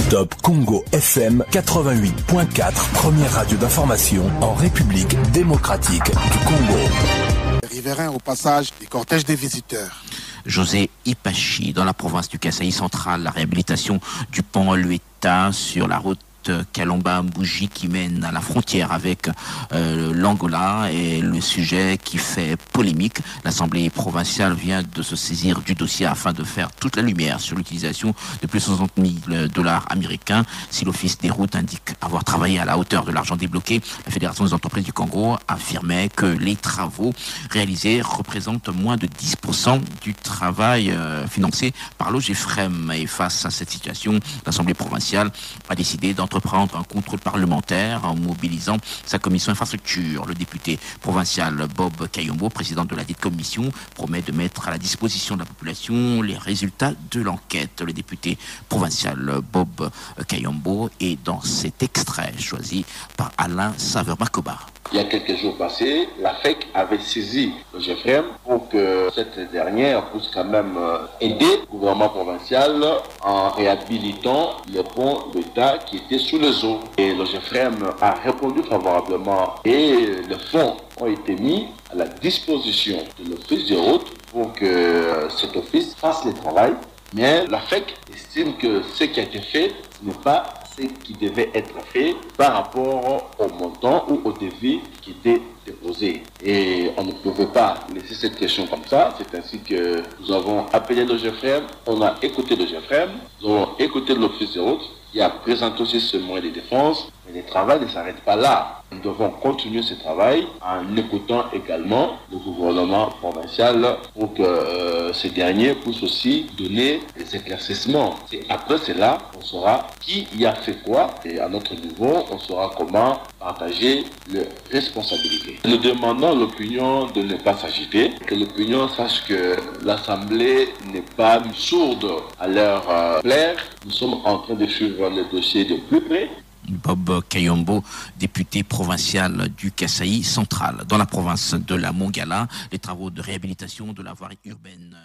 Top Congo FM 88.4, première radio d'information en République démocratique du Congo. Riverains au passage du cortège des visiteurs. José Ipachi, dans la province du Kasaï central, la réhabilitation du pont Lueta sur la route Kalomba-Mbouji qui mène à la frontière avec l'Angola est le sujet qui fait polémique. L'Assemblée provinciale vient de se saisir du dossier afin de faire toute la lumière sur l'utilisation de plus de 60 000 dollars américains. Si l'Office des routes indique avoir travaillé à la hauteur de l'argent débloqué, la Fédération des entreprises du Congo affirmait que les travaux réalisés représentent moins de 10% du travail financé par l'OGFREM. Et face à cette situation, l'Assemblée provinciale a décidé d'entreprendre un contrôle parlementaire en mobilisant sa commission infrastructure. Le député provincial Bob Kayombo, président de la dite commission, promet de mettre à la disposition de la population les résultats de l'enquête. Le député provincial Bob Kayombo est dans cet extrait choisi par Alain Saveur-Makoba. Il y a quelques jours passés, la FEC avait saisi le GFREM pour que cette dernière puisse quand même aider le gouvernement provincial en réhabilitant le pont d'État qui était sous les eaux. Et le GFREM a répondu favorablement et les fonds ont été mis à la disposition de l'Office des routes pour que cet office fasse le travail. Mais la FEC estime que ce qui a été fait n'est pas ce qui devait être fait par rapport au montant ou au devis qui était déposé. Et on ne pouvait pas laisser cette question comme ça. C'est ainsi que nous avons appelé le GFREM, on a écouté le GFREM, nous avons écouté l'Office des routes, qui a présenté aussi ce moyen de défense. Mais le travail ne s'arrête pas là. Nous devons continuer ce travail en écoutant également le gouvernement provincial pour que ces derniers puissent aussi donner des éclaircissements. Et après cela, on saura qui y a fait quoi. Et à notre niveau, on saura comment partager les responsabilités. Nous demandons à l'opinion de ne pas s'agiter, que l'opinion sache que l'Assemblée n'est pas sourde à leur plaire. Nous sommes en train de suivre le dossier de plus près. Bob Kayombo, député provincial du Kasaï central. Dans la province de la Mongala, les travaux de réhabilitation de la voirie urbaine